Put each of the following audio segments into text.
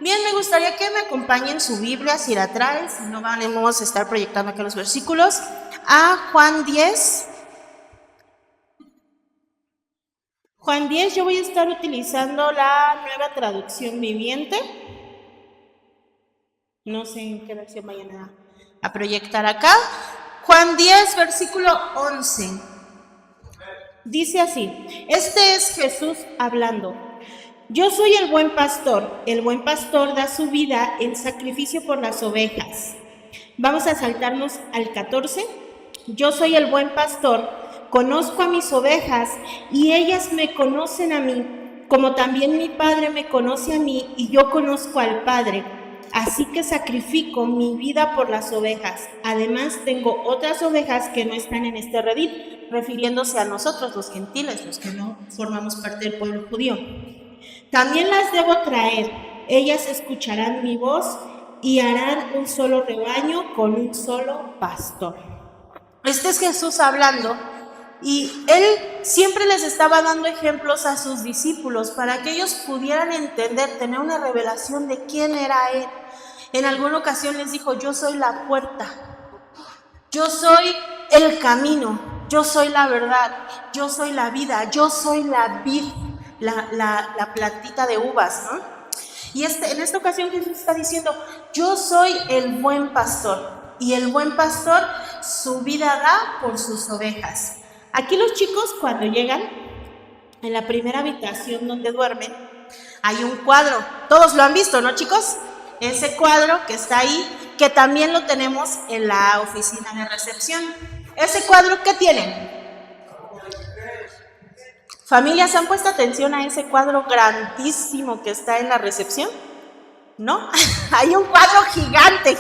Bien, me gustaría que me acompañen su Biblia, si la traen, si no vamos a estar proyectando acá los versículos, a Juan 10. Juan 10, yo voy a estar utilizando la Nueva Traducción Viviente. No sé en qué versión vayan a proyectar acá. Juan 10, versículo 11. Dice así: este es Jesús hablando. Yo soy el buen pastor da su vida en sacrificio por las ovejas. Vamos a saltarnos al 14. Yo soy el buen pastor, conozco a mis ovejas y ellas me conocen a mí, como también mi Padre me conoce a mí y yo conozco al Padre. Así que sacrifico mi vida por las ovejas. Además, tengo otras ovejas que no están en este redil, refiriéndose a nosotros, los gentiles, los que no formamos parte del pueblo judío. También las debo traer. Ellas escucharán mi voz y harán un solo rebaño con un solo pastor. Este es Jesús hablando. Y él siempre les estaba dando ejemplos a sus discípulos para que ellos pudieran entender, tener una revelación de quién era él. En alguna ocasión les dijo: yo soy la puerta, yo soy el camino, yo soy la verdad, yo soy la vida, yo soy la vid, la plantita de uvas, ¿no? Y en esta ocasión Jesús está diciendo: yo soy el buen pastor, y el buen pastor su vida da por sus ovejas. Aquí los chicos, cuando llegan en la primera habitación donde duermen, hay un cuadro. Todos lo han visto, ¿no, chicos? Ese cuadro que está ahí, que también lo tenemos en la oficina de recepción. ¿Ese cuadro qué tiene? ¿Familias han puesto atención a ese cuadro grandísimo que está en la recepción? ¿No? Hay un cuadro gigante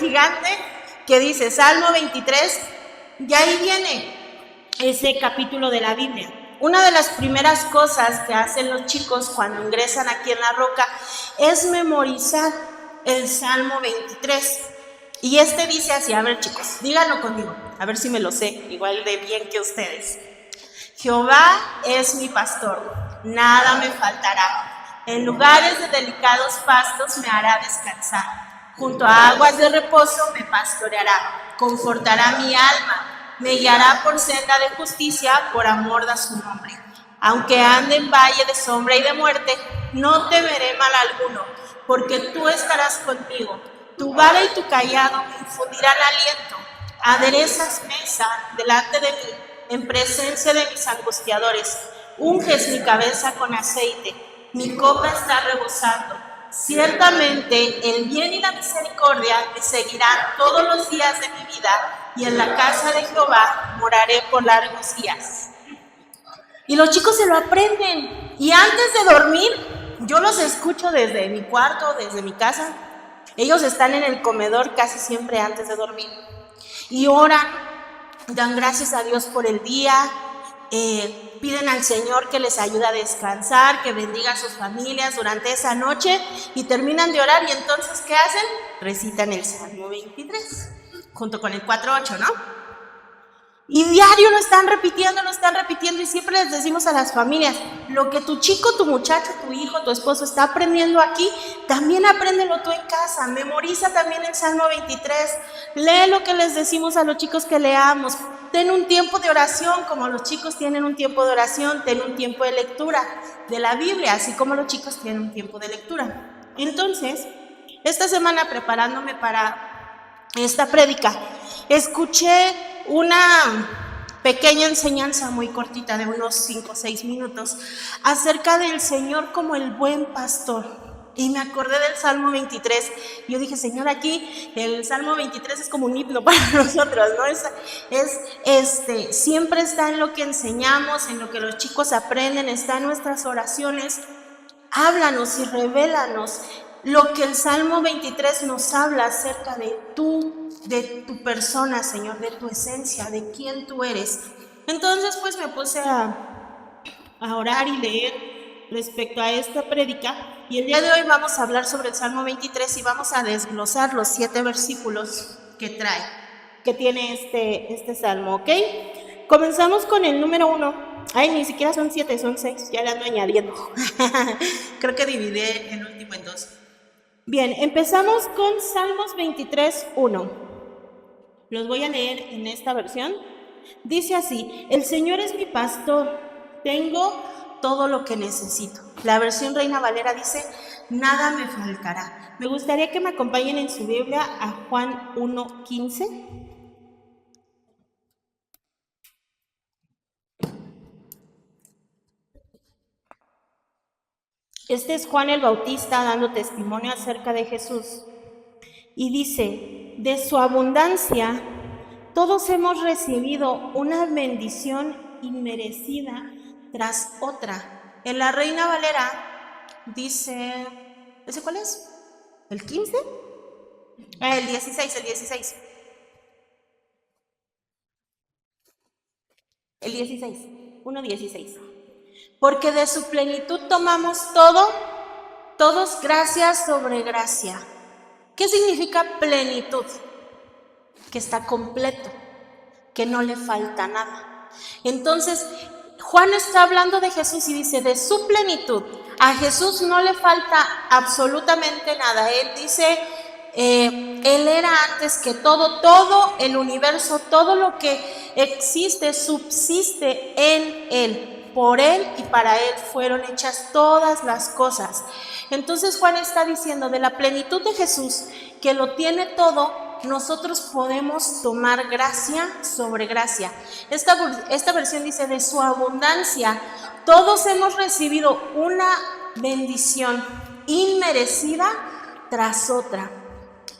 que dice Salmo 23, y ahí viene ese capítulo de la Biblia. Una de las primeras cosas que hacen los chicos cuando ingresan aquí en La Roca es memorizar el Salmo 23. Y dice así, a ver chicos, díganlo conmigo, a ver si me lo sé, igual de bien que ustedes. Jehová es mi pastor, nada me faltará. En lugares de delicados pastos me hará descansar. Junto a aguas de reposo me pastoreará, confortará mi alma, me guiará por senda de justicia por amor de su nombre. Aunque ande en valle de sombra y de muerte, no temeré mal alguno, porque tú estarás conmigo. Tu vara y tu cayado me infundirán aliento. Aderezas mesa delante de mí, en presencia de mis angustiadores. Unges mi cabeza con aceite, mi copa está rebosando. Ciertamente el bien y la misericordia me seguirán todos los días de mi vida, y en la casa de Jehová moraré por largos días. Y los chicos se lo aprenden. Y antes de dormir, yo los escucho desde mi cuarto, desde mi casa. Ellos están en el comedor casi siempre antes de dormir. Y oran, dan gracias a Dios por el día, piden al Señor que les ayude a descansar, que bendiga a sus familias durante esa noche, y terminan de orar. Y entonces, ¿qué hacen? Recitan el Salmo 23, junto con el 4:8, ¿no? Y diario lo están repitiendo, y siempre les decimos a las familias: lo que tu chico, tu muchacho, tu hijo, tu esposo está aprendiendo aquí, también apréndelo tú en casa. Memoriza también el Salmo 23, lee lo que les decimos a los chicos que leamos. Ten un tiempo de oración, como los chicos tienen un tiempo de oración. Ten un tiempo de lectura de la Biblia, así como los chicos tienen un tiempo de lectura. Entonces, esta semana, preparándome para esta prédica, escuché una pequeña enseñanza muy cortita de unos 5 o 6 minutos acerca del Señor como el buen pastor. Y me acordé del Salmo 23. Yo dije: Señor, aquí el Salmo 23 es como un himno para nosotros, ¿no? Siempre está en lo que enseñamos, en lo que los chicos aprenden, está en nuestras oraciones. Háblanos y revélanos lo que el Salmo 23 nos habla acerca de tu persona, Señor, de tu esencia, de quién tú eres. Entonces, pues me puse a orar y leer respecto a esta prédica, y el día de hoy vamos a hablar sobre el Salmo 23 y vamos a desglosar los 7 versículos que tiene este salmo, ¿ok? Comenzamos con el número 1. Ay, ni siquiera son 7, son 6, ya le ando añadiendo. Creo que dividí el último en 2. Bien, empezamos con Salmos 23:1. Los voy a leer en esta versión. Dice así: el Señor es mi pastor, tengo todo lo que necesito. La versión Reina Valera dice: nada me faltará. Me gustaría que me acompañen en su Biblia a Juan 1:15. Este es Juan el Bautista dando testimonio acerca de Jesús. Y dice: de su abundancia todos hemos recibido una bendición inmerecida tras otra. En la Reina Valera dice, ¿ese cuál es? ¿El 15? El 16, el 16. El 16, 1:16. Porque de su plenitud tomamos todo, todos gracia sobre gracia. ¿Qué significa plenitud? Que está completo, que no le falta nada. Entonces, Juan está hablando de Jesús y dice: de su plenitud, a Jesús no le falta absolutamente nada. Él dice, Él era antes que todo el universo, todo lo que existe, subsiste en Él. Por Él y para Él fueron hechas todas las cosas. Entonces Juan está diciendo, de la plenitud de Jesús, que lo tiene todo, nosotros podemos tomar gracia sobre gracia. Esta versión dice: de su abundancia todos hemos recibido una bendición inmerecida tras otra.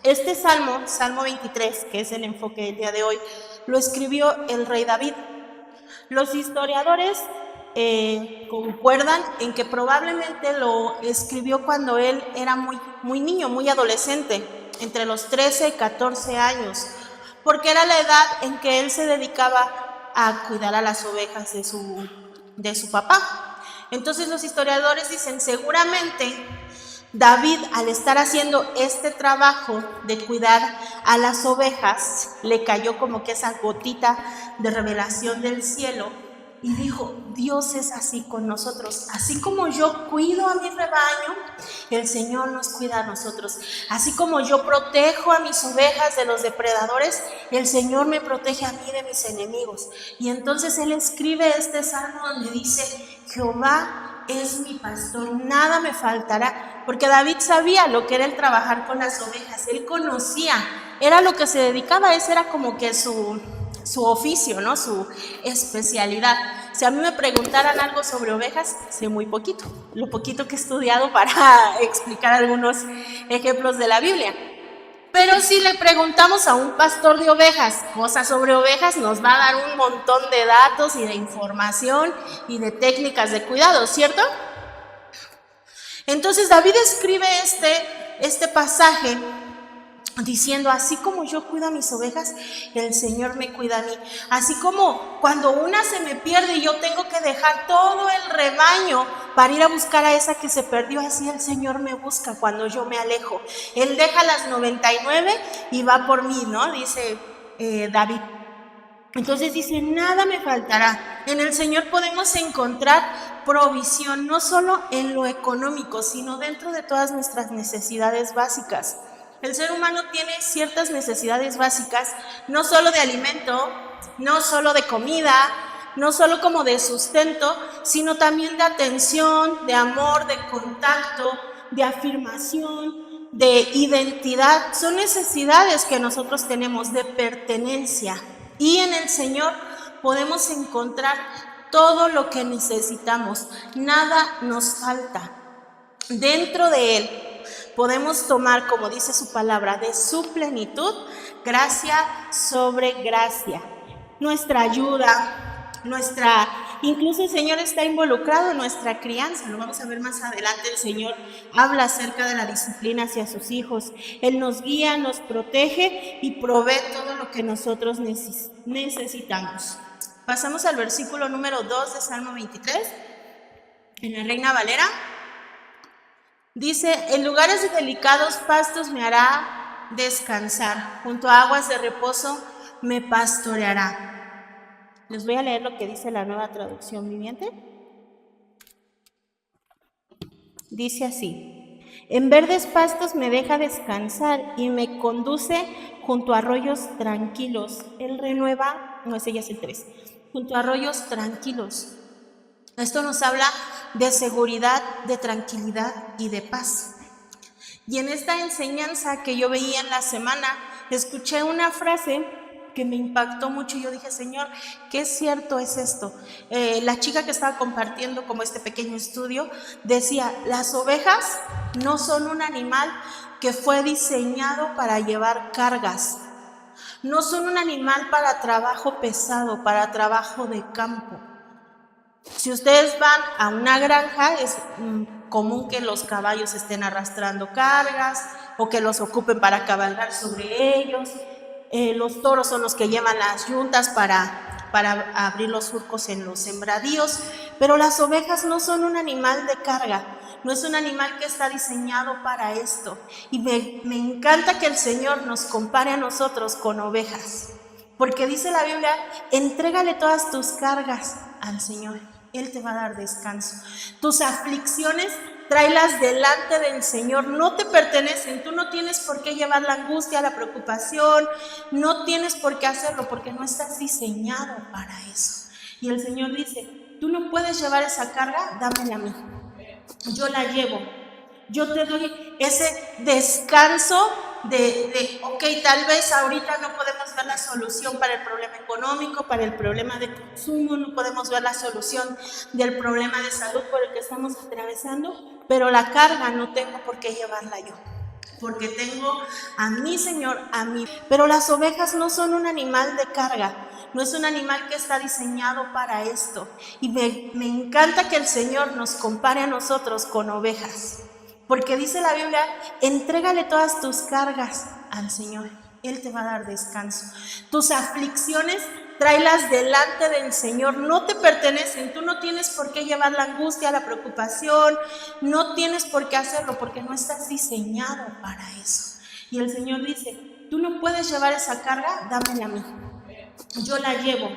Este salmo, Salmo 23, que es el enfoque del día de hoy, lo escribió el rey David. Los historiadores concuerdan en que probablemente lo escribió cuando él era muy niño, muy adolescente, entre los 13 y 14 años, porque era la edad en que él se dedicaba a cuidar a las ovejas de su papá. Entonces los historiadores dicen, seguramente David, al estar haciendo este trabajo de cuidar a las ovejas, le cayó como que esa gotita de revelación del cielo y dijo: Dios es así con nosotros. Así como yo cuido a mi rebaño, el Señor nos cuida a nosotros. Así como yo protejo a mis ovejas de los depredadores, el Señor me protege a mí de mis enemigos. Y entonces él escribe este salmo donde dice: Jehová es mi pastor, nada me faltará. Porque David sabía lo que era el trabajar con las ovejas, él conocía, era lo que se dedicaba, ese era como que su oficio, ¿no? Su especialidad. Si a mí me preguntaran algo sobre ovejas, sé muy poquito, lo poquito que he estudiado para explicar algunos ejemplos de la Biblia. Pero si le preguntamos a un pastor de ovejas cosas sobre ovejas, nos va a dar un montón de datos y de información y de técnicas de cuidado, ¿cierto? Entonces David escribe este pasaje diciendo: así como yo cuido a mis ovejas, el Señor me cuida a mí. Así como cuando una se me pierde y yo tengo que dejar todo el rebaño para ir a buscar a esa que se perdió, así el Señor me busca cuando yo me alejo. Él deja las 99 y va por mí, ¿no? Dice David. Entonces dice: nada me faltará. En el Señor podemos encontrar provisión, no solo en lo económico, sino dentro de todas nuestras necesidades básicas. El ser humano tiene ciertas necesidades básicas, no solo de alimento, no solo de comida, no solo como de sustento, sino también de atención, de amor, de contacto, de afirmación, de identidad. Son necesidades que nosotros tenemos de pertenencia. Y en el Señor podemos encontrar todo lo que necesitamos. Nada nos falta. Dentro de Él podemos tomar, como dice su palabra, de su plenitud, gracia sobre gracia. Nuestra ayuda, incluso el Señor está involucrado en nuestra crianza. Lo vamos a ver más adelante. El Señor habla acerca de la disciplina hacia sus hijos. Él nos guía, nos protege y provee todo lo que nosotros necesitamos. Pasamos al versículo número 2 de Salmo 23, en la Reina Valera. Dice: en lugares de delicados pastos me hará descansar, junto a aguas de reposo me pastoreará. Les voy a leer lo que dice la Nueva Traducción Viviente. Dice así: En verdes pastos me deja descansar y me conduce junto a arroyos tranquilos. Él renueva, no, ese ya es el 3, junto a arroyos tranquilos. Esto nos habla de seguridad, de tranquilidad y de paz. Y en esta enseñanza que yo veía en la semana, escuché una frase que me impactó mucho y yo dije, Señor, qué cierto es esto. La chica que estaba compartiendo como este pequeño estudio decía, las ovejas no son un animal que fue diseñado para llevar cargas, no son un animal para trabajo pesado, para trabajo de campo. Si ustedes van a una granja, es común que los caballos estén arrastrando cargas o que los ocupen para cabalgar sobre ellos. Los toros son los que llevan las yuntas para abrir los surcos en los sembradíos, pero las ovejas no son un animal de carga, no es un animal que está diseñado para esto. Y me encanta que el Señor nos compare a nosotros con ovejas, porque dice la Biblia, entrégale todas tus cargas al Señor, Él te va a dar descanso. Tus aflicciones, tráelas delante del Señor, no te pertenecen, tú no tienes por qué llevar la angustia, la preocupación, no tienes por qué hacerlo porque no estás diseñado para eso. Y el Señor dice, tú no puedes llevar esa carga, dámela a mí, yo la llevo. Yo te doy ese descanso ok, tal vez ahorita no podemos ver la solución para el problema económico, para el problema de consumo, no podemos ver la solución del problema de salud por el que estamos atravesando, pero la carga no tengo por qué llevarla yo, porque tengo a mi Señor, a mí. Pero las ovejas no son un animal de carga, no es un animal que está diseñado para esto. Y me encanta que el Señor nos compare a nosotros con ovejas, porque dice la Biblia, entrégale todas tus cargas al Señor, Él te va a dar descanso. Tus aflicciones, tráelas delante del Señor, no te pertenecen, tú no tienes por qué llevar la angustia, la preocupación, no tienes por qué hacerlo porque no estás diseñado para eso. Y el Señor dice, tú no puedes llevar esa carga, dámela a mí, yo la llevo.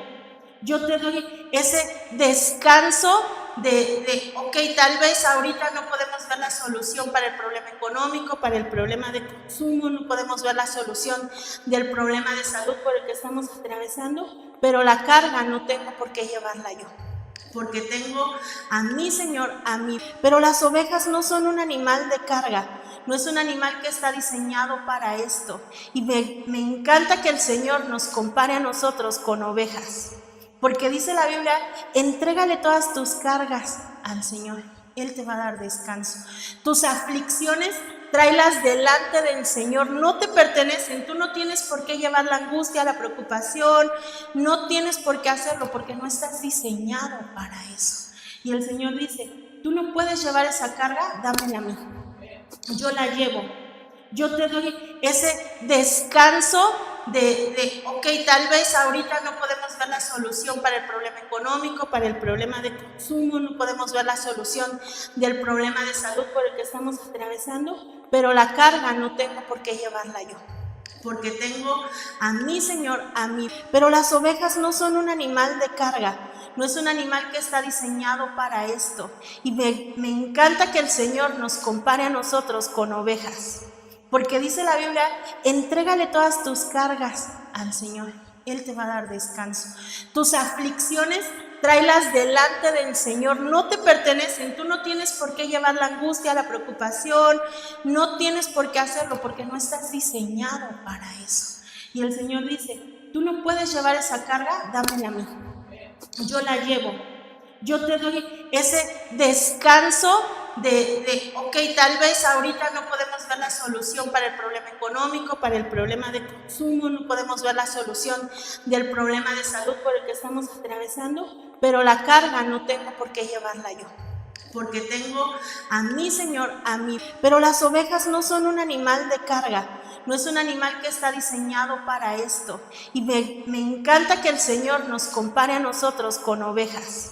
Yo te doy ese descanso ok, tal vez ahorita no podemos ver la solución para el problema económico, para el problema de consumo, no podemos ver la solución del problema de salud por el que estamos atravesando, pero la carga no tengo por qué llevarla yo, porque tengo a mi Señor, a mí. Pero las ovejas no son un animal de carga, no es un animal que está diseñado para esto. Y me encanta que el Señor nos compare a nosotros con ovejas, porque dice la Biblia, entrégale todas tus cargas al Señor, Él te va a dar descanso. Tus aflicciones, tráelas delante del Señor, no te pertenecen, tú no tienes por qué llevar la angustia, la preocupación, no tienes por qué hacerlo porque no estás diseñado para eso. Y el Señor dice, tú no puedes llevar esa carga, dámela a mí, yo la llevo. Yo te doy ese descanso ok, tal vez ahorita no podemos ver la solución para el problema económico, para el problema de consumo, no podemos ver la solución del problema de salud por el que estamos atravesando, pero la carga no tengo por qué llevarla yo, porque tengo a mi Señor, a mí. Pero las ovejas no son un animal de carga, no es un animal que está diseñado para esto. Y me encanta que el Señor nos compare a nosotros con ovejas, porque dice la Biblia, entrégale todas tus cargas al Señor, Él te va a dar descanso. Tus aflicciones, tráelas delante del Señor, no te pertenecen, tú no tienes por qué llevar la angustia, la preocupación, no tienes por qué hacerlo porque no estás diseñado para eso. Y el Señor dice, tú no puedes llevar esa carga, dámela a mí, yo la llevo. Yo te doy ese descanso ok, tal vez ahorita no podemos ver la solución para el problema económico, para el problema de consumo, no podemos ver la solución del problema de salud por el que estamos atravesando, pero la carga no tengo por qué llevarla yo, porque tengo a mi Señor, a mí. Pero las ovejas no son un animal de carga, no es un animal que está diseñado para esto. Y me encanta que el Señor nos compare a nosotros con ovejas,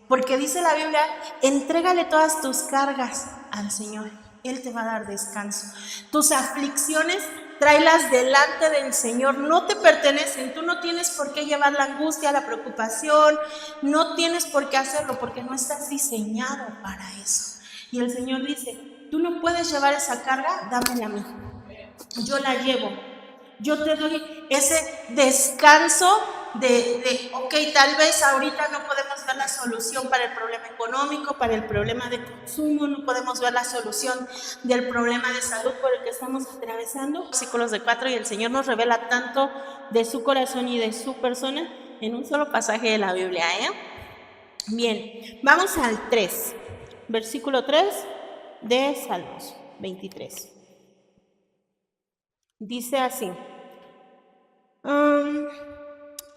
porque dice la Biblia, entrégale todas tus cargas al Señor, Él te va a dar descanso. Tus aflicciones, tráelas delante del Señor, no te pertenecen, tú no tienes por qué llevar la angustia, la preocupación, no tienes por qué hacerlo porque no estás diseñado para eso. Y el Señor dice, tú no puedes llevar esa carga, dámela a mí. Yo la llevo. Yo te doy ese descanso ok, tal vez ahorita no podemos ver la solución para el problema económico, para el problema de consumo, no podemos ver la solución del problema de salud por el que estamos atravesando. Versículos de 4, y el Señor nos revela tanto de su corazón y de su persona en un solo pasaje de la Biblia, Bien, vamos al 3, versículo 3 de Salmos 23. Dice así.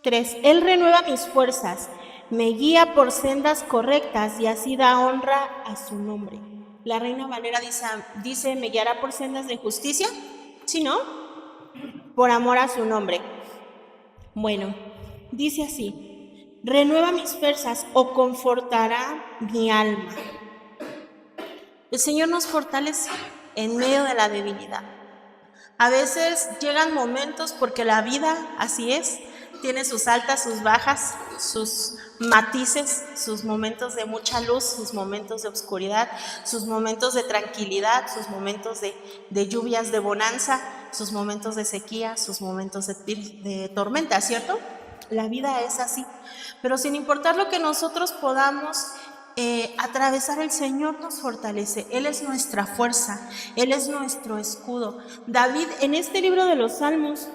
3. Él renueva mis fuerzas, me guía por sendas correctas y así da honra a su nombre. La Reina Valera dice, ¿me guiará por sendas de justicia? ¿Sí, no? Por amor a su nombre. Bueno, dice así, renueva mis fuerzas o confortará mi alma. El Señor nos fortalece en medio de la debilidad. A veces llegan momentos, porque la vida así es, tiene sus altas, sus bajas, sus matices, sus momentos de mucha luz, sus momentos de oscuridad, sus momentos de tranquilidad, sus momentos de lluvias de bonanza, sus momentos de sequía, sus momentos de tormenta, ¿cierto? La vida es así, pero sin importar lo que nosotros podamos atravesar, el Señor nos fortalece. Él es nuestra fuerza, Él es nuestro escudo. David, en este libro de los Salmos,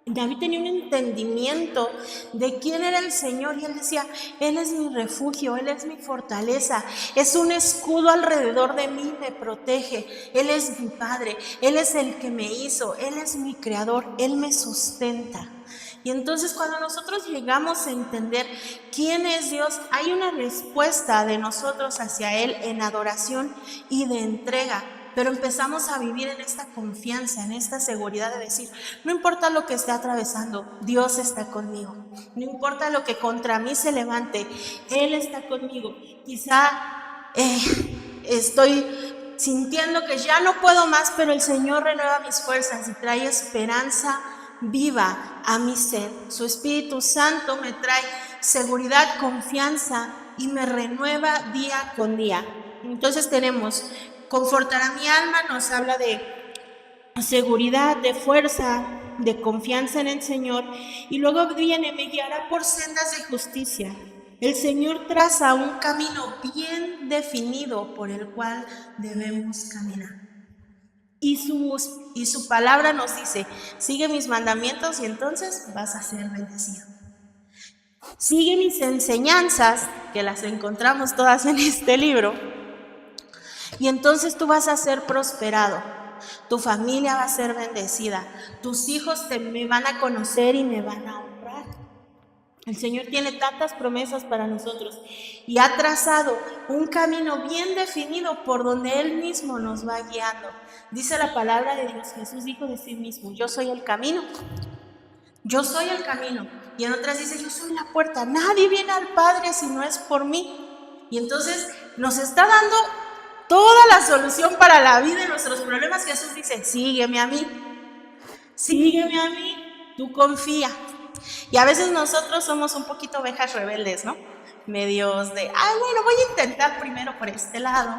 David tenía un entendimiento de quién era el Señor y él decía, Él es mi refugio, Él es mi fortaleza, es un escudo alrededor de mí, me protege, Él es mi Padre, Él es el que me hizo, Él es mi creador, Él me sustenta. Y entonces cuando nosotros llegamos a entender quién es Dios, hay una respuesta de nosotros hacia Él en adoración y de entrega. Pero empezamos a vivir en esta confianza, en esta seguridad de decir, no importa lo que esté atravesando, Dios está conmigo. No importa lo que contra mí se levante, Él está conmigo. Quizá estoy sintiendo que ya no puedo más, pero el Señor renueva mis fuerzas y trae esperanza viva a mi ser. Su Espíritu Santo me trae seguridad, confianza y me renueva día con día. Entonces tenemos, confortará mi alma, nos habla de seguridad, de fuerza, de confianza en el Señor. Y luego viene, me guiará por sendas de justicia. El Señor traza un camino bien definido por el cual debemos caminar. Y su palabra nos dice, sigue mis mandamientos y entonces vas a ser bendecido. Sigue mis enseñanzas, que las encontramos todas en este libro, y entonces tú vas a ser prosperado. Tu familia va a ser bendecida. Tus hijos me van a conocer y me van a honrar. El Señor tiene tantas promesas para nosotros y ha trazado un camino bien definido por donde Él mismo nos va guiando. Dice la palabra de Dios, Jesús dijo de sí mismo, yo soy el camino. Yo soy el camino. Y en otras dice, yo soy la puerta. Nadie viene al Padre si no es por mí. Y entonces nos está dando toda la solución para la vida y nuestros problemas. Jesús dice, sígueme a mí, tú confía. Y a veces nosotros somos un poquito ovejas rebeldes, ¿no? Medios de, bueno, voy a intentar primero por este lado.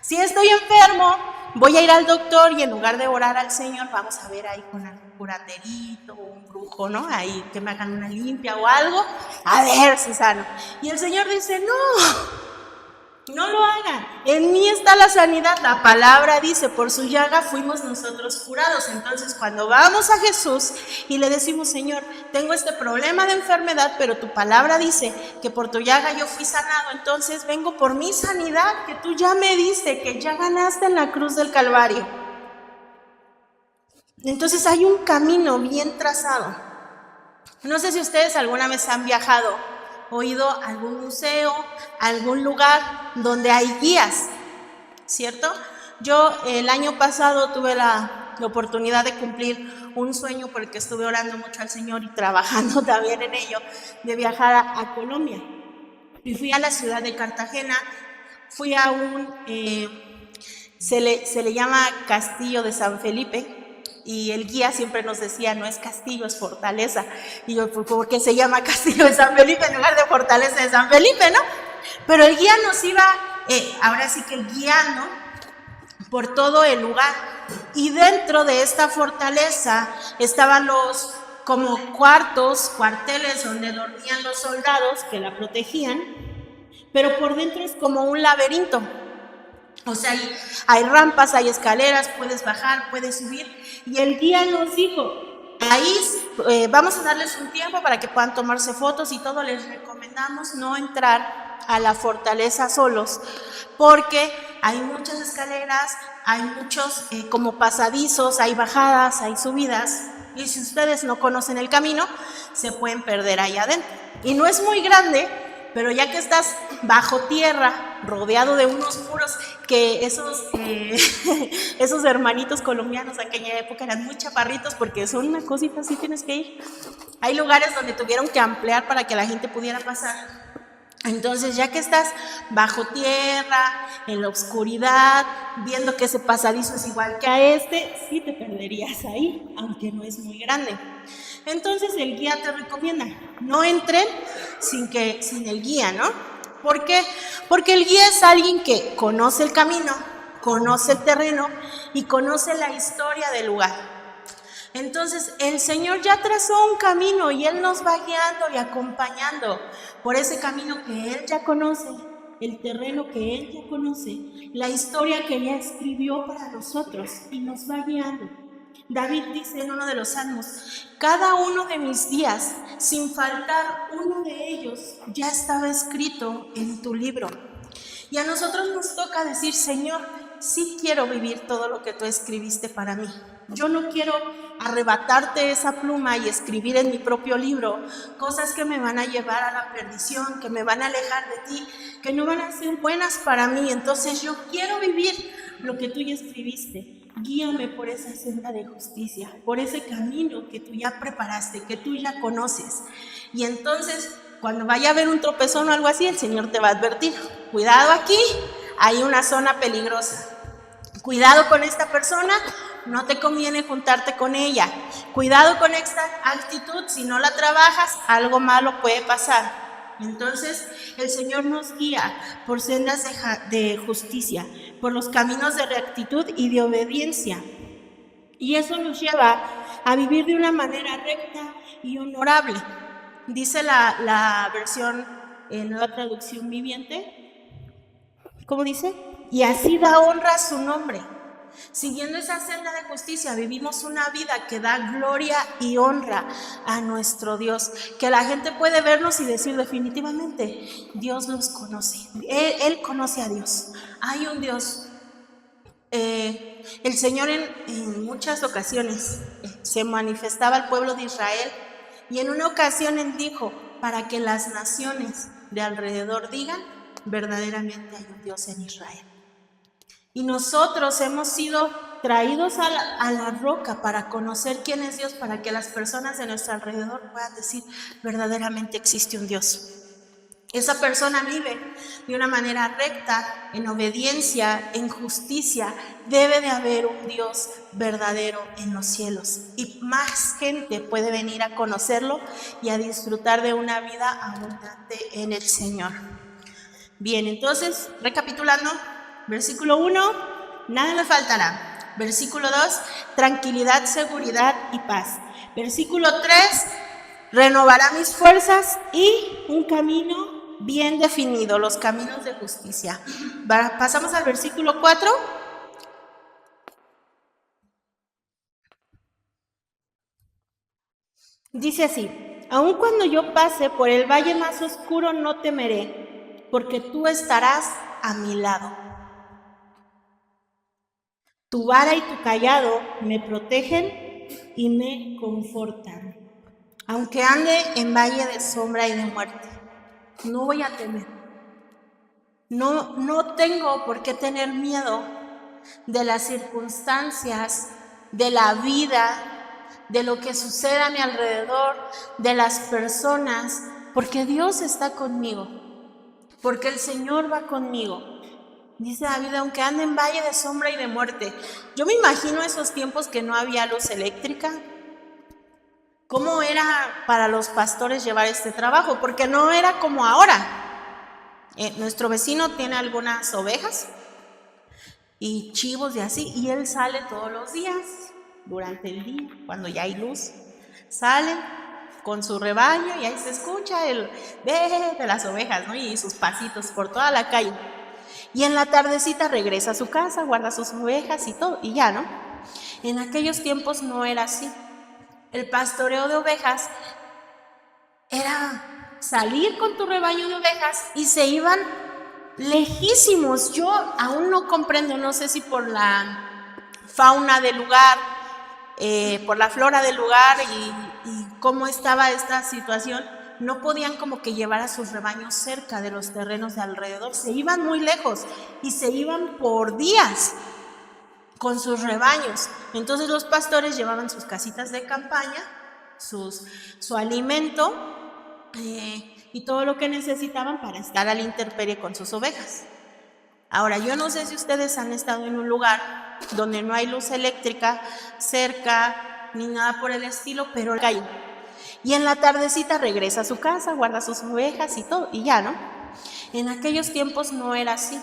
Si estoy enfermo, voy a ir al doctor y en lugar de orar al Señor, vamos a ver ahí con algún curanderito, un brujo, ¿no? Ahí que me hagan una limpia o algo, a ver si sano. Y el Señor dice, no lo hagan. En mí está la sanidad. La palabra dice, por su llaga fuimos nosotros curados. Entonces cuando vamos a Jesús y le decimos, Señor, tengo este problema de enfermedad, pero tu palabra dice que por tu llaga yo fui sanado, entonces vengo por mi sanidad que tú ya me diste, que ya ganaste en la cruz del Calvario. Entonces hay un camino bien trazado. No sé si ustedes alguna vez han viajado o ido a algún museo, a algún lugar donde hay guías, ¿cierto? Yo el año pasado tuve la oportunidad de cumplir un sueño por el que estuve orando mucho al Señor y trabajando también en ello, de viajar a Colombia. Y fui a la ciudad de Cartagena, fui a se le llama Castillo de San Felipe. Y el guía siempre nos decía, no es castillo, es fortaleza. Y yo, ¿por qué se llama Castillo de San Felipe en lugar de Fortaleza de San Felipe, no? Pero el guía nos iba, ahora sí que el guía, ¿no? por todo el lugar. Y dentro de esta fortaleza estaban los como cuarteles donde dormían los soldados que la protegían, pero por dentro es como un laberinto. O sea, hay rampas, hay escaleras, puedes bajar, puedes subir. Y el guía nos dijo, ahí vamos a darles un tiempo para que puedan tomarse fotos y todo. Les recomendamos no entrar a la fortaleza solos, porque hay muchas escaleras, hay muchos como pasadizos, hay bajadas, hay subidas. Y si ustedes no conocen el camino, se pueden perder ahí adentro. Y no es muy grande, pero ya que estás bajo tierra, rodeado de unos muros, que esos hermanitos colombianos de aquella época eran muy chaparritos, porque son una cosita así, tienes que ir. Hay lugares donde tuvieron que ampliar para que la gente pudiera pasar. Entonces, ya que estás bajo tierra, en la oscuridad, viendo que ese pasadizo es igual que a este, sí te perderías ahí, aunque no es muy grande. Entonces el guía te recomienda, no entren sin el guía, ¿no? ¿Por qué? Porque el guía es alguien que conoce el camino, conoce el terreno y conoce la historia del lugar. Entonces el Señor ya trazó un camino y Él nos va guiando y acompañando por ese camino que Él ya conoce, el terreno que Él ya conoce, la historia que ya escribió para nosotros y nos va guiando. David dice en uno de los salmos, cada uno de mis días, sin faltar uno de ellos, ya estaba escrito en tu libro. Y a nosotros nos toca decir, Señor, sí quiero vivir todo lo que tú escribiste para mí. Yo no quiero arrebatarte esa pluma y escribir en mi propio libro cosas que me van a llevar a la perdición, que me van a alejar de ti, que no van a ser buenas para mí. Entonces yo quiero vivir lo que tú ya escribiste. Guíame por esa senda de justicia, por ese camino que tú ya preparaste, que tú ya conoces. Y entonces, cuando vaya a haber un tropezón o algo así, el Señor te va a advertir. Cuidado aquí, hay una zona peligrosa. Cuidado con esta persona, no te conviene juntarte con ella. Cuidado con esta actitud, si no la trabajas, algo malo puede pasar. Entonces el Señor nos guía por sendas de justicia, por los caminos de rectitud y de obediencia. Y eso nos lleva a vivir de una manera recta y honorable. Dice la versión Nueva Traducción Viviente, ¿cómo dice? Y así da honra a su nombre. Siguiendo esa senda de justicia, vivimos una vida que da gloria y honra a nuestro Dios, que la gente puede vernos y decir definitivamente, Dios los conoce, Él conoce a Dios, hay un Dios. El Señor en muchas ocasiones se manifestaba al pueblo de Israel y en una ocasión Él dijo, para que las naciones de alrededor digan, verdaderamente hay un Dios en Israel. Y nosotros hemos sido traídos a la roca para conocer quién es Dios, para que las personas de nuestro alrededor puedan decir, verdaderamente existe un Dios. Esa persona vive de una manera recta, en obediencia, en justicia. Debe de haber un Dios verdadero en los cielos. Y más gente puede venir a conocerlo y a disfrutar de una vida abundante en el Señor. Bien, entonces, recapitulando. Versículo 1, nada me faltará. Versículo 2, tranquilidad, seguridad y paz. Versículo 3, renovará mis fuerzas y un camino bien definido, los caminos de justicia. Pasamos al versículo 4. Dice así, aun cuando yo pase por el valle más oscuro no temeré, porque tú estarás a mi lado. Tu vara y tu callado me protegen y me confortan. Aunque ande en valle de sombra y de muerte, no voy a temer. No tengo por qué tener miedo de las circunstancias, de la vida, de lo que sucede a mi alrededor, de las personas, porque Dios está conmigo, porque el Señor va conmigo. Dice David, aunque ande en valle de sombra y de muerte. Yo me imagino esos tiempos que no había luz eléctrica. ¿Cómo era para los pastores llevar este trabajo? Porque no era como ahora. Nuestro vecino tiene algunas ovejas y chivos y así, y él sale todos los días, durante el día, cuando ya hay luz, sale con su rebaño y ahí se escucha el ve de las ovejas, ¿no? Y sus pasitos por toda la calle. Y en la tardecita regresa a su casa, guarda sus ovejas y todo, y ya, ¿no? En aquellos tiempos no era así. El pastoreo de ovejas era salir con tu rebaño de ovejas y se iban lejísimos. Yo aún no comprendo, no sé si por la fauna del lugar, por la flora del lugar y cómo estaba esta situación, no podían como que llevar a sus rebaños cerca de los terrenos de alrededor, se iban muy lejos y se iban por días con sus rebaños. Entonces los pastores llevaban sus casitas de campaña, su alimento y todo lo que necesitaban para estar a la intemperie con sus ovejas. Ahora, yo no sé si ustedes han estado en un lugar donde no hay luz eléctrica cerca ni nada por el estilo, pero hay. Y en la tardecita regresa a su casa, guarda sus ovejas y todo, y ya, ¿no? En aquellos tiempos no era así.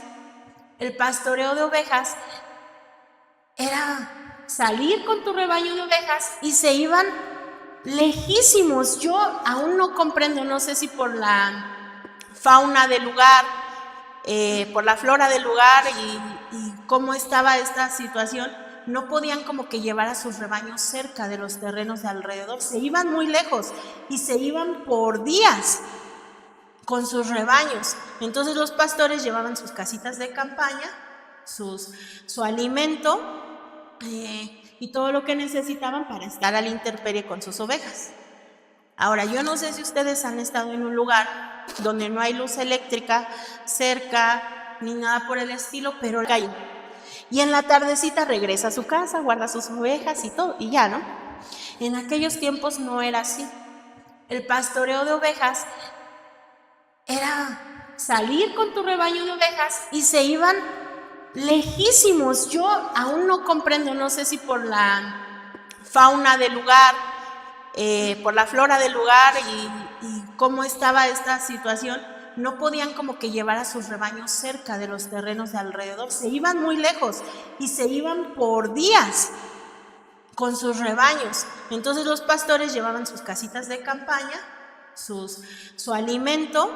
El pastoreo de ovejas era salir con tu rebaño de ovejas y se iban lejísimos. Yo aún no comprendo, no sé si por la fauna del lugar, por la flora del lugar y cómo estaba esta situación, no podían como que llevar a sus rebaños cerca de los terrenos de alrededor, se iban muy lejos y se iban por días con sus rebaños. Entonces los pastores llevaban sus casitas de campaña, su alimento y todo lo que necesitaban para estar a la intemperie con sus ovejas. Ahora, yo no sé si ustedes han estado en un lugar donde no hay luz eléctrica cerca ni nada por el estilo, pero hay. Y en la tardecita regresa a su casa, guarda sus ovejas y todo, y ya, ¿no? En aquellos tiempos no era así. El pastoreo de ovejas era salir con tu rebaño de ovejas y se iban lejísimos. Yo aún no comprendo, no sé si por la fauna del lugar, por la flora del lugar y cómo estaba esta situación, no podían como que llevar a sus rebaños cerca de los terrenos de alrededor, se iban muy lejos y se iban por días con sus rebaños. Entonces los pastores llevaban sus casitas de campaña, su alimento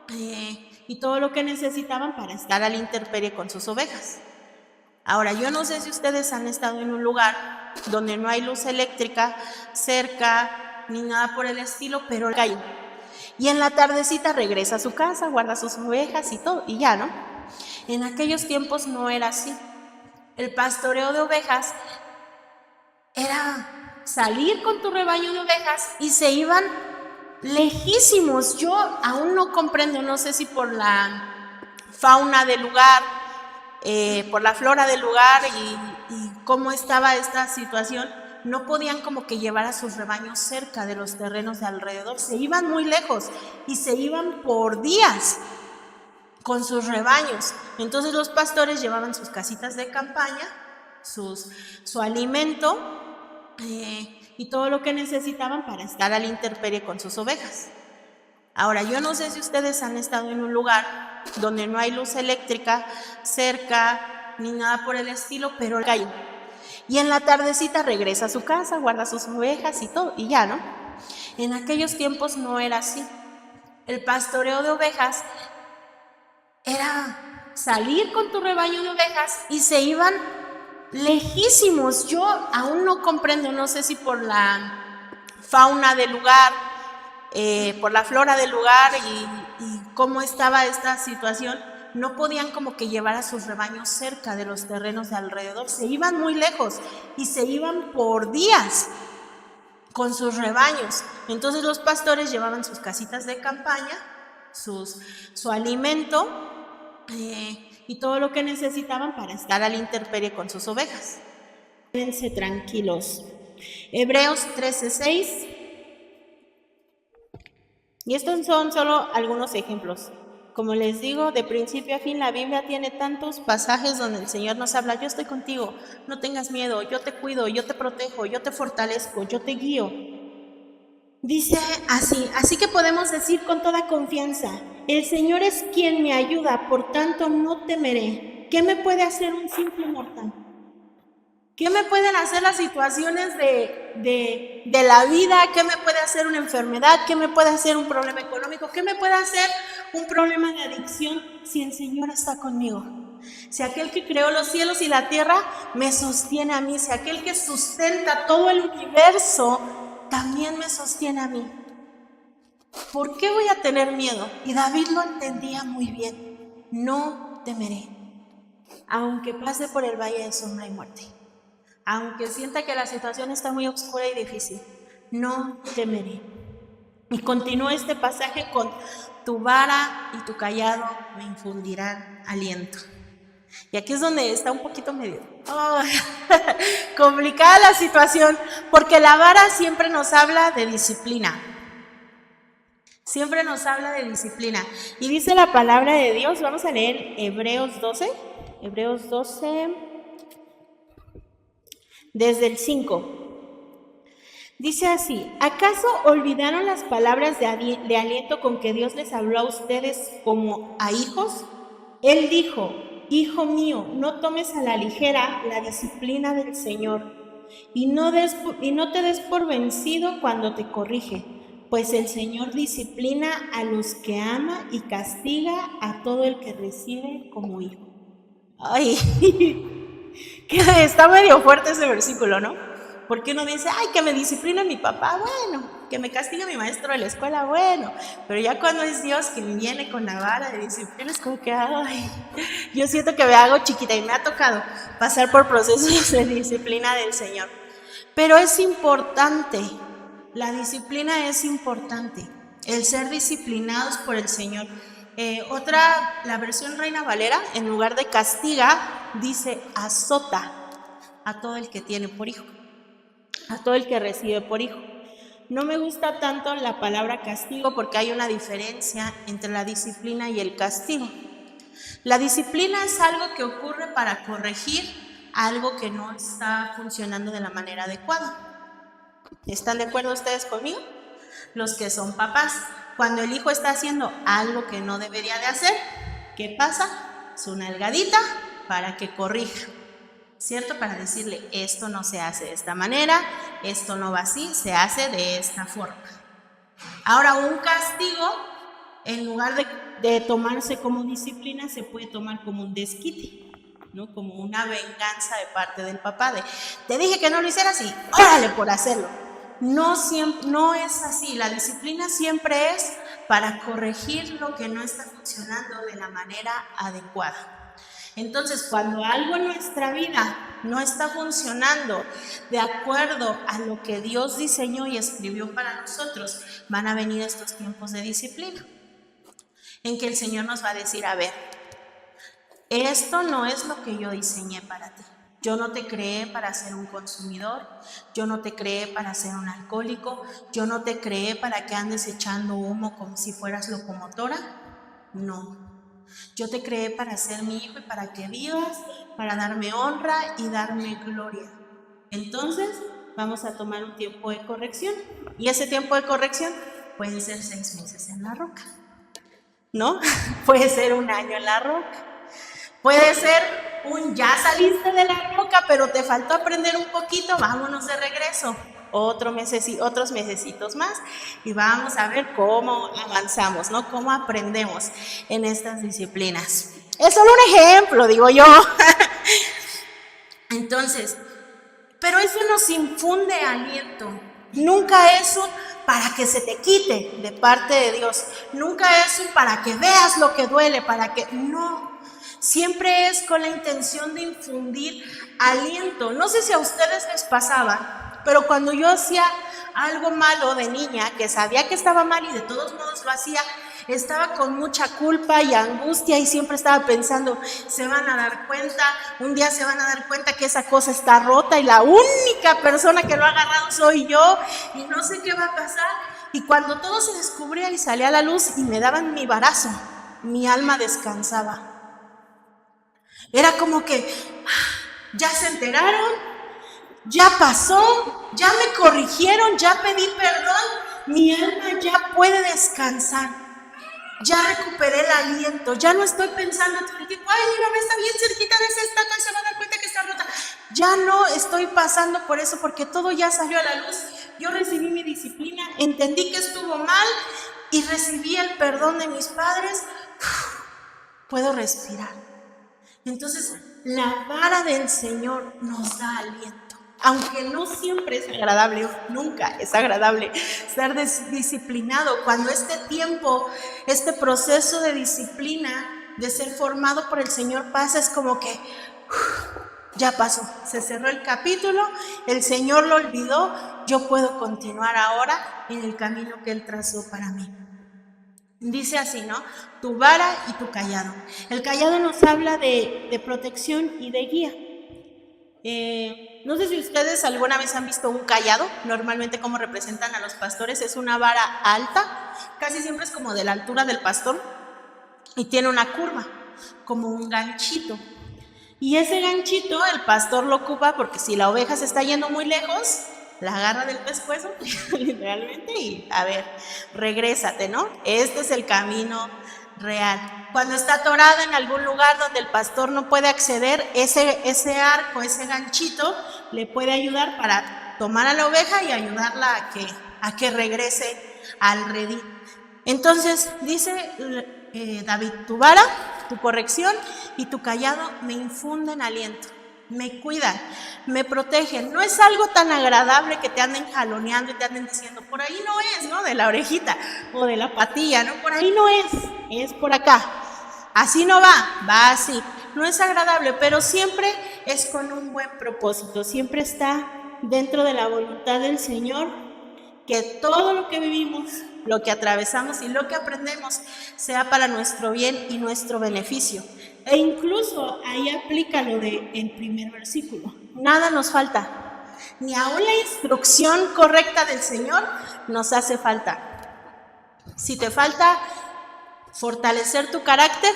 y todo lo que necesitaban para estar a la intemperie con sus ovejas. Ahora, yo no sé si ustedes han estado en un lugar donde no hay luz eléctrica cerca ni nada por el estilo, pero hay. Y en la tardecita regresa a su casa, guarda sus ovejas y todo, y ya, ¿no? En aquellos tiempos no era así. El pastoreo de ovejas era salir con tu rebaño de ovejas y se iban lejísimos. Yo aún no comprendo, no sé si por la fauna del lugar, por la flora del lugar y cómo estaba esta situación, no podían como que llevar a sus rebaños cerca de los terrenos de alrededor, se iban muy lejos y se iban por días con sus rebaños. Entonces los pastores llevaban sus casitas de campaña, su alimento y todo lo que necesitaban para estar a la intemperie con sus ovejas. Ahora, yo no sé si ustedes han estado en un lugar donde no hay luz eléctrica cerca ni nada por el estilo, pero hay. Y en la tardecita regresa a su casa, guarda sus ovejas y todo, y ya, ¿no? En aquellos tiempos no era así. El pastoreo de ovejas era salir con tu rebaño de ovejas y se iban lejísimos. Yo aún no comprendo, no sé si por la fauna del lugar, por la flora del lugar y cómo estaba esta situación, no podían como que llevar a sus rebaños cerca de los terrenos de alrededor, se iban muy lejos y se iban por días con sus rebaños. Entonces los pastores llevaban sus casitas de campaña, su alimento y todo lo que necesitaban para estar a la intemperie con sus ovejas. Quédense tranquilos. Hebreos 13:6. Y estos son solo algunos ejemplos. Como les digo, de principio a fin la Biblia tiene tantos pasajes donde el Señor nos habla: yo estoy contigo, no tengas miedo, yo te cuido, yo te protejo, yo te fortalezco, yo te guío. Dice así que podemos decir con toda confianza: el Señor es quien me ayuda, por tanto no temeré. ¿qué me puede hacer un simple mortal? ¿Qué me pueden hacer las situaciones de la vida? ¿Qué me puede hacer una enfermedad? ¿Qué me puede hacer un problema económico? ¿Qué me puede hacer un problema de adicción si el Señor está conmigo? Si aquel que creó los cielos y la tierra me sostiene a mí, si aquel que sustenta todo el universo también me sostiene a mí, ¿por qué voy a tener miedo? Y David lo entendía muy bien. No temeré, aunque pase por el valle de sombra y muerte. Aunque sienta que la situación está muy oscura y difícil, no temeré. Y continúa este pasaje con: tu vara y tu callado me infundirán aliento. Y aquí es donde está un poquito medio complicada la situación, porque la vara siempre nos habla de disciplina. Siempre nos habla de disciplina. Y dice la palabra de Dios, vamos a leer Hebreos 12, desde el 5. Dice así: ¿acaso olvidaron las palabras de aliento con que Dios les habló a ustedes como a hijos? Él dijo: hijo mío, no tomes a la ligera la disciplina del Señor, y no te des por vencido cuando te corrige, pues el Señor disciplina a los que ama y castiga a todo el que recibe como hijo. Ay, que está medio fuerte ese versículo, ¿no? Porque uno dice: ay, que me disciplina mi papá, bueno, que me castiga mi maestro de la escuela, bueno, pero ya cuando es Dios que viene con la vara de disciplina, es como que, ay, yo siento que me hago chiquita, y me ha tocado pasar por procesos de disciplina del Señor. Pero es importante, la disciplina es importante, el ser disciplinados por el Señor. La versión Reina Valera, en lugar de castiga, dice azota a todo el que tiene por hijo, a todo el que recibe por hijo. No me gusta tanto la palabra castigo porque hay una diferencia entre la disciplina y el castigo. La disciplina es algo que ocurre para corregir algo que no está funcionando de la manera adecuada. ¿Están de acuerdo ustedes conmigo? Los que son papás, cuando el hijo está haciendo algo que no debería de hacer, ¿qué pasa? Su nalgadita para que corrija, ¿cierto? Para decirle: esto no se hace de esta manera, esto no va así, se hace de esta forma. Ahora, un castigo, en lugar de tomarse como disciplina, se puede tomar como un desquite, ¿no? Como una venganza de parte del papá, de: te dije que no lo hicieras y órale por hacerlo. No es así. La disciplina siempre es para corregir lo que no está funcionando de la manera adecuada. Entonces, cuando algo en nuestra vida no está funcionando de acuerdo a lo que Dios diseñó y escribió para nosotros, van a venir estos tiempos de disciplina, en que el Señor nos va a decir: a ver, esto no es lo que yo diseñé para ti. Yo no te creé para ser un consumidor, yo no te creé para ser un alcohólico, yo no te creé para que andes echando humo como si fueras locomotora. No, yo te creé para ser mi hijo y para que vivas, para darme honra y darme gloria. Entonces vamos a tomar un tiempo de corrección, y ese tiempo de corrección puede ser 6 meses en la roca, ¿no? Puede ser 1 año en la roca. Puede ser ya saliste de la roca, pero te faltó aprender un poquito, vámonos de regreso, otros mesecitos más, y vamos a ver cómo avanzamos, ¿no? Cómo aprendemos en estas disciplinas. Es solo un ejemplo, digo yo. Entonces, pero eso nos infunde aliento. Nunca es para que se te quite de parte de Dios. Nunca es para que veas lo que duele, no. Siempre es con la intención de infundir aliento. No sé si a ustedes les pasaba, pero cuando yo hacía algo malo de niña, que sabía que estaba mal y de todos modos lo hacía, estaba con mucha culpa y angustia, y siempre estaba pensando: se van a dar cuenta, un día se van a dar cuenta que esa cosa está rota y la única persona que lo ha agarrado soy yo, y no sé qué va a pasar. Y cuando todo se descubría y salía a la luz y me daban mi barazo, mi alma descansaba. Era como que ya se enteraron, ya pasó, ya me corrigieron, ya pedí perdón, mi alma ya puede descansar. Ya recuperé el aliento, ya no estoy pensando todo el tiempo, ay, mira, está bien cerquita de esa estatua y se va a dar cuenta que está rota. Ya no estoy pasando por eso porque todo ya salió a la luz. Yo recibí mi disciplina, entendí que estuvo mal y recibí el perdón de mis padres. Puedo respirar. Entonces, la vara del Señor nos da aliento. Aunque no siempre es agradable, nunca es agradable ser disciplinado. Cuando este tiempo, este proceso de disciplina, de ser formado por el Señor pasa, es como que ya pasó, se cerró el capítulo, el Señor lo olvidó, yo puedo continuar ahora en el camino que Él trazó para mí. Dice así, ¿no? Tu vara y tu callado. El callado nos habla de protección y de guía. No sé si ustedes alguna vez han visto un callado. Normalmente como representan a los pastores es una vara alta, casi siempre es como de la altura del pastor y tiene una curva, como un ganchito. Y ese ganchito el pastor lo ocupa porque si la oveja se está yendo muy lejos, la agarra del pescuezo, literalmente, y a ver, regrésate, ¿no? Este es el camino real. Cuando está atorada en algún lugar donde el pastor no puede acceder, ese arco, ese ganchito, le puede ayudar para tomar a la oveja y ayudarla a que regrese al redil. Entonces, dice David, tu vara, tu corrección y tu callado me infunden aliento, me cuidan, me protegen. No es algo tan agradable que te anden jaloneando y te anden diciendo, por ahí no es, ¿no? De la orejita o de la patilla, ¿no? Por ahí no es por acá. Así no va así. No es agradable, pero siempre es con un buen propósito, siempre está dentro de la voluntad del Señor, que todo lo que vivimos, lo que atravesamos y lo que aprendemos sea para nuestro bien y nuestro beneficio. E incluso ahí aplica lo del primer versículo. Nada nos falta, ni aún la instrucción correcta del Señor nos hace falta. Si te falta fortalecer tu carácter,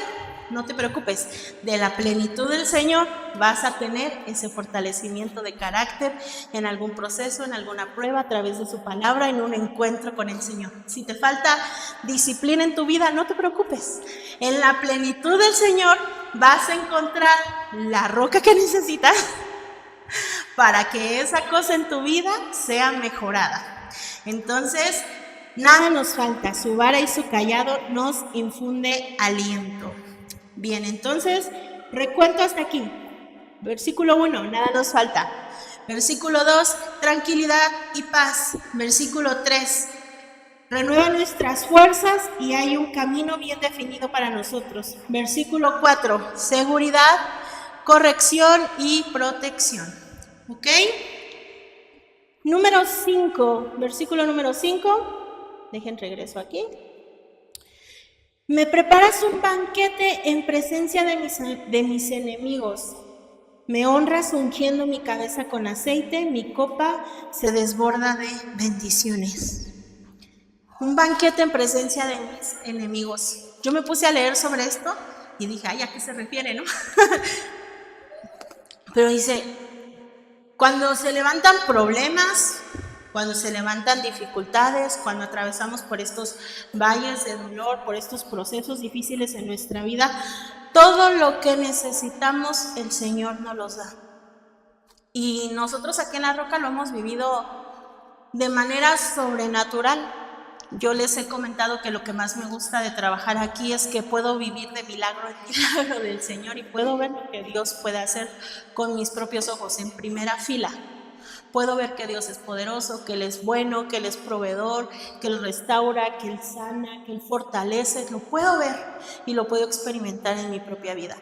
no te preocupes, de la plenitud del Señor vas a tener ese fortalecimiento de carácter en algún proceso, en alguna prueba, a través de su palabra, en un encuentro con el Señor. Si te falta disciplina en tu vida, no te preocupes, en la plenitud del Señor vas a encontrar la roca que necesitas para que esa cosa en tu vida sea mejorada. Entonces, nada nos falta, su vara y su callado nos infunde aliento. Bien, entonces, recuento hasta aquí. Versículo 1, nada nos falta. Versículo 2, tranquilidad y paz. Versículo 3, renueva nuestras fuerzas y hay un camino bien definido para nosotros. Versículo 4, seguridad, corrección y protección. ¿Ok? Número 5, versículo número 5. Dejen regreso aquí. Me preparas un banquete en presencia de mis enemigos. Me honras ungiendo mi cabeza con aceite, mi copa se desborda de bendiciones. Un banquete en presencia de mis enemigos. Yo me puse a leer sobre esto y dije, ay, ¿a qué se refiere, no? Pero dice, cuando se levantan problemas, cuando se levantan dificultades, cuando atravesamos por estos valles de dolor, por estos procesos difíciles en nuestra vida, todo lo que necesitamos el Señor nos los da. Y nosotros aquí en La Roca lo hemos vivido de manera sobrenatural. Yo les he comentado que lo que más me gusta de trabajar aquí es que puedo vivir de milagro en milagro del Señor y puedo ver lo que Dios puede hacer con mis propios ojos en primera fila. Puedo ver que Dios es poderoso, que Él es bueno, que Él es proveedor, que Él restaura, que Él sana, que Él fortalece. Lo puedo ver y lo puedo experimentar en mi propia vida.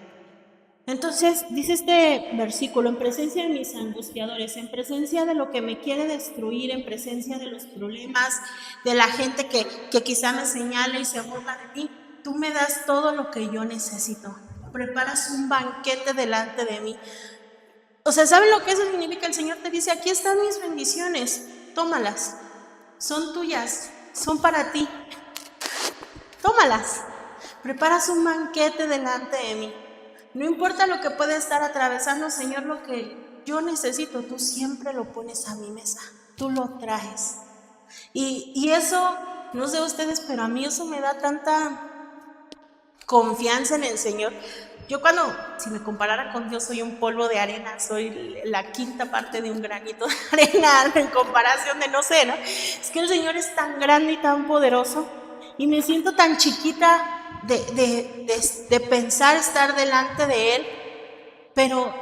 Entonces, dice este versículo, en presencia de mis angustiadores, en presencia de lo que me quiere destruir, en presencia de los problemas, de la gente que quizá me señala y se burla de mí, tú me das todo lo que yo necesito. Preparas un banquete delante de mí. O sea, ¿saben lo que eso significa? El Señor te dice, aquí están mis bendiciones, tómalas, son tuyas, son para ti, tómalas. Preparas un banquete delante de mí. No importa lo que pueda estar atravesando, Señor, lo que yo necesito, tú siempre lo pones a mi mesa, tú lo traes. Y eso, no sé ustedes, pero a mí eso me da tanta confianza en el Señor. Yo si me comparara con Dios, soy un polvo de arena, soy la quinta parte de un granito de arena en comparación de no sé, ¿no? Es que el Señor es tan grande y tan poderoso y me siento tan chiquita de pensar estar delante de Él, pero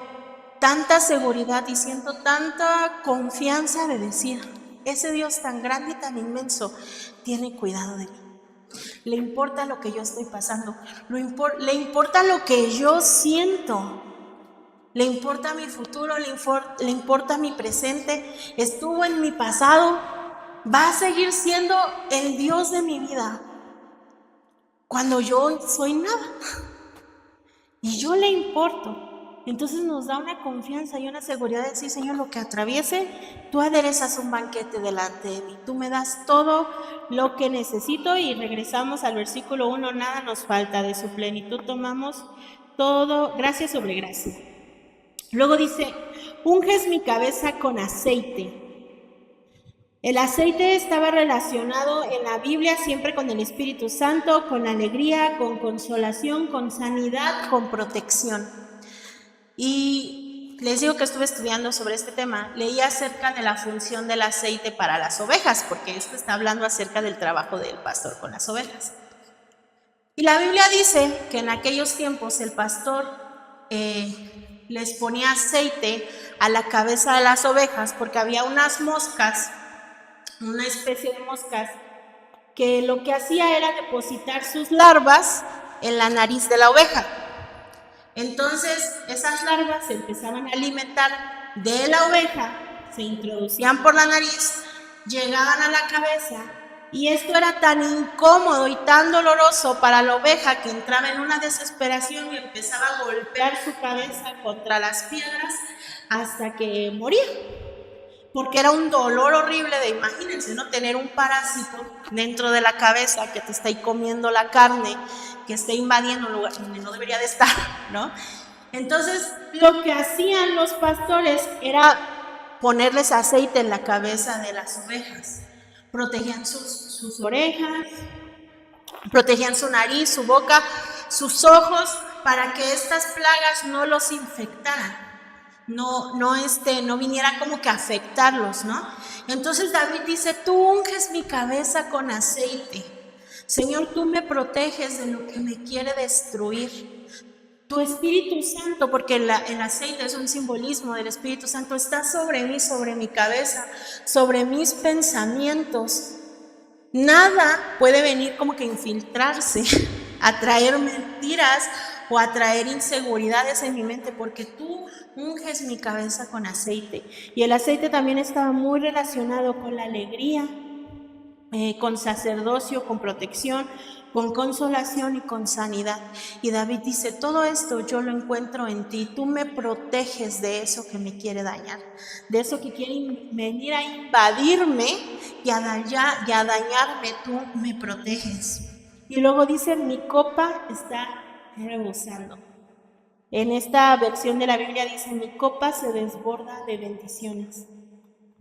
tanta seguridad y siento tanta confianza de decir, ese Dios tan grande y tan inmenso tiene cuidado de mí. Le importa lo que yo estoy pasando, le importa lo que yo siento, le importa mi futuro, le importa mi presente, estuvo en mi pasado, va a seguir siendo el Dios de mi vida cuando yo soy nada y yo le importo. Entonces nos da una confianza y una seguridad de decir, Señor, lo que atraviese, tú aderezas un banquete delante de mí, tú me das todo lo que necesito. Y regresamos al versículo 1, nada nos falta, de su plenitud tomamos todo, gracia sobre gracia. Luego dice, unges mi cabeza con aceite. El aceite estaba relacionado en la Biblia siempre con el Espíritu Santo, con alegría, con consolación, con sanidad, con protección. Y les digo que estuve estudiando sobre este tema, leí acerca de la función del aceite para las ovejas, porque esto está hablando acerca del trabajo del pastor con las ovejas. Y la Biblia dice que en aquellos tiempos el pastor les ponía aceite a la cabeza de las ovejas, porque había unas moscas, una especie de moscas, que lo que hacía era depositar sus larvas en la nariz de la oveja. Entonces esas larvas se empezaban a alimentar de la oveja, se introducían por la nariz, llegaban a la cabeza, y esto era tan incómodo y tan doloroso para la oveja que entraba en una desesperación y empezaba a golpear su cabeza contra las piedras hasta que moría. Porque era un dolor horrible de, imagínense, ¿no? Tener un parásito dentro de la cabeza que te está ahí comiendo la carne, que esté invadiendo un lugar donde no debería de estar, ¿no? Entonces, lo que hacían los pastores era ponerles aceite en la cabeza de las ovejas. Protegían sus orejas, protegían su nariz, su boca, sus ojos, para que estas plagas no los infectaran. No viniera como que a afectarlos, ¿no? Entonces David dice, tú unges mi cabeza con aceite. Señor, tú me proteges de lo que me quiere destruir. Tu Espíritu Santo, porque el aceite es un simbolismo del Espíritu Santo, está sobre mí, sobre mi cabeza, sobre mis pensamientos. Nada puede venir como que infiltrarse, a traer mentiras o a traer inseguridades en mi mente, porque tú unges mi cabeza con aceite. Y el aceite también estaba muy relacionado con la alegría, con sacerdocio, con protección, con consolación y con sanidad. Y David dice, todo esto yo lo encuentro en ti, tú me proteges de eso que me quiere dañar, de eso que quiere venir a invadirme y a dañarme, tú me proteges. Y luego dice, mi copa está rebosando. En esta versión de la Biblia dice, mi copa se desborda de bendiciones.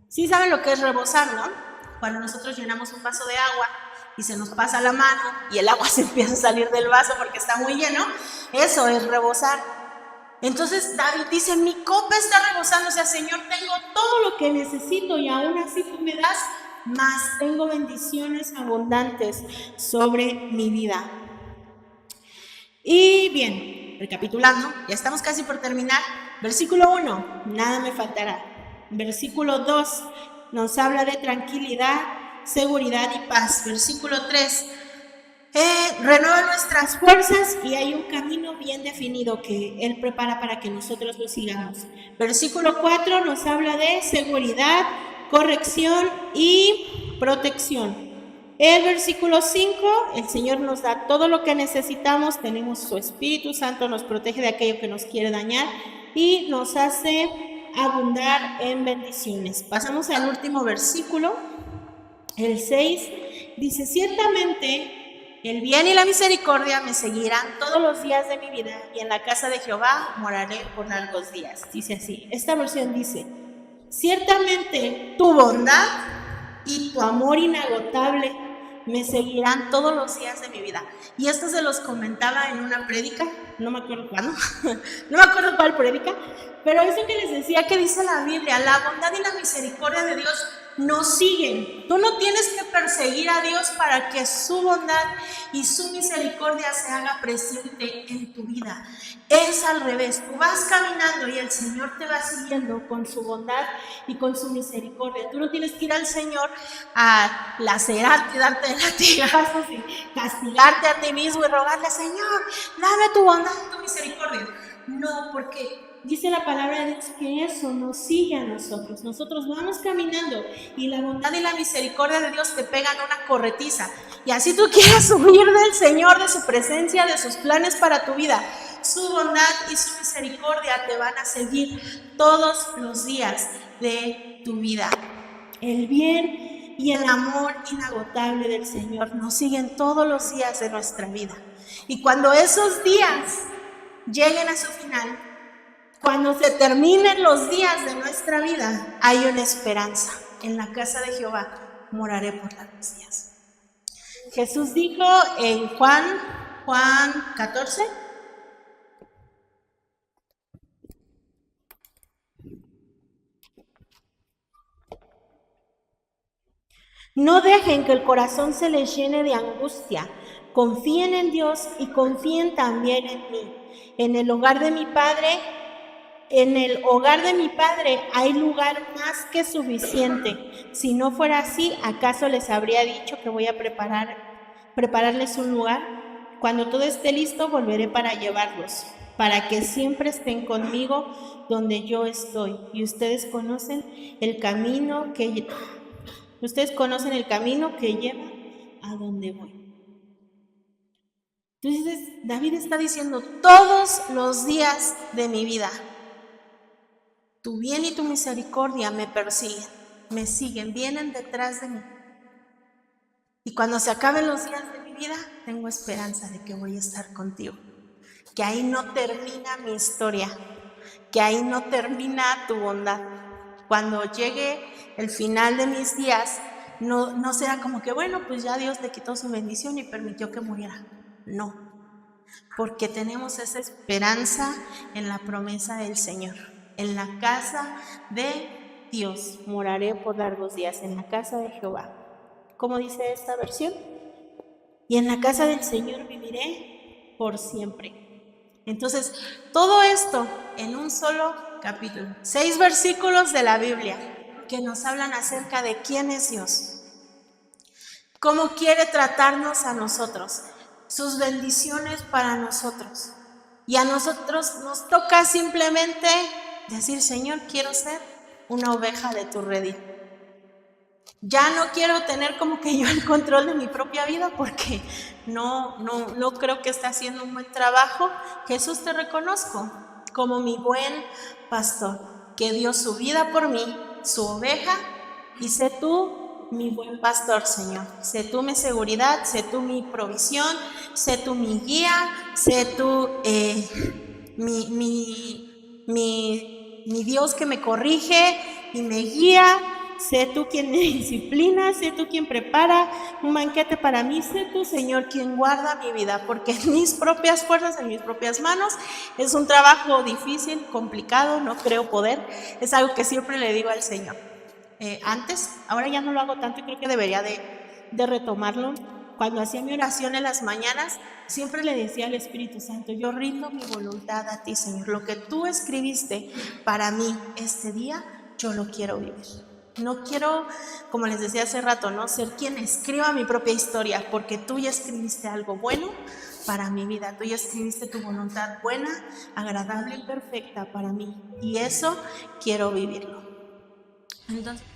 Sí saben lo que es rebosar, ¿no? Cuando nosotros llenamos un vaso de agua y se nos pasa la mano y el agua se empieza a salir del vaso porque está muy lleno, eso es rebosar. Entonces David dice, mi copa está rebosando, o sea, Señor, tengo todo lo que necesito y aún así tú me das más, tengo bendiciones abundantes sobre mi vida. Y bien, recapitulando, ya estamos casi por terminar. Versículo 1, nada me faltará. Versículo 2, nos habla de tranquilidad, seguridad y paz. Versículo 3, renueva nuestras fuerzas y hay un camino bien definido que Él prepara para que nosotros lo sigamos. Versículo 4 nos habla de seguridad, corrección y protección. El versículo 5, el Señor nos da todo lo que necesitamos, tenemos su Espíritu Santo, nos protege de aquello que nos quiere dañar y nos hace abundar en bendiciones. Pasamos al último versículo, el 6, dice, ciertamente el bien y la misericordia me seguirán todos los días de mi vida y en la casa de Jehová moraré por largos días. Dice así, esta versión dice, ciertamente tu bondad y tu amor inagotable me seguirán todos los días de mi vida. Y esto se los comentaba en una prédica, no me acuerdo cuándo, no me acuerdo cuál prédica, pero eso que les decía que dice la Biblia, la bondad y la misericordia de Dios nos siguen. Tú no tienes que perseguir a Dios para que su bondad y su misericordia se haga presente en tu vida. Es al revés, tú vas caminando y el Señor te va siguiendo con su bondad y con su misericordia. Tú no tienes que ir al Señor a lacerarte, darte latigazos y castigarte a ti mismo y rogarle, Señor, dame tu bondad y tu misericordia. No, porque dice la palabra de Dios que eso nos sigue a nosotros. Nosotros vamos caminando y la bondad y la misericordia de Dios te pegan una corretiza. Y así tú quieras huir del Señor, de su presencia, de sus planes para tu vida, su bondad y su misericordia te van a seguir todos los días de tu vida. El bien y el amor inagotable del Señor nos siguen todos los días de nuestra vida. Y cuando esos días lleguen a su final, cuando se terminen los días de nuestra vida, hay una esperanza. En la casa de Jehová moraré por largos días. Jesús dijo en Juan 14, no dejen que el corazón se les llene de angustia. Confíen en Dios y confíen también en mí. En el hogar de mi Padre hay lugar más que suficiente. Si no fuera así, ¿acaso les habría dicho que voy a prepararles un lugar? Cuando todo esté listo, volveré para llevarlos, para que siempre estén conmigo donde yo estoy. Y ustedes conocen el camino que lleva a donde voy. Entonces, David está diciendo, todos los días de mi vida, tu bien y tu misericordia me persiguen, me siguen, vienen detrás de mí. Y cuando se acaben los días de mi vida, tengo esperanza de que voy a estar contigo. Que ahí no termina mi historia, que ahí no termina tu bondad. Cuando llegue el final de mis días, no será como que, bueno, pues ya Dios le quitó su bendición y permitió que muriera. No, porque tenemos esa esperanza en la promesa del Señor. En la casa de Dios moraré por largos días, en la casa de Jehová. ¿Cómo dice esta versión? Y en la casa del Señor viviré por siempre. Entonces, todo esto en un solo capítulo. 6 versículos de la Biblia que nos hablan acerca de quién es Dios, cómo quiere tratarnos a nosotros, sus bendiciones para nosotros. Y a nosotros nos toca simplemente decir, Señor, quiero ser una oveja de tu redil. Ya no quiero tener como que yo el control de mi propia vida porque no creo que esté haciendo un buen trabajo. Jesús, te reconozco como mi buen pastor, que dio su vida por mí, su oveja, y sé tú mi buen pastor, Señor. Sé tú mi seguridad, sé tú mi provisión, sé tú mi guía, sé tú mi Dios que me corrige y me guía. Sé tú quien me disciplina, sé tú quien prepara un banquete para mí, sé tú, Señor, quien guarda mi vida, porque en mis propias fuerzas, en mis propias manos, es un trabajo difícil, complicado, no creo poder, es algo que siempre le digo al Señor. Antes, ahora ya no lo hago tanto y creo que debería de retomarlo. Cuando hacía mi oración en las mañanas, siempre le decía al Espíritu Santo, yo rindo mi voluntad a ti, Señor, lo que tú escribiste para mí este día, yo lo quiero vivir. No quiero, como les decía hace rato, ¿no? Ser quien escriba mi propia historia, porque tú ya escribiste algo bueno para mi vida. Tú ya escribiste tu voluntad buena, agradable y perfecta para mí. Y eso quiero vivirlo. Entonces,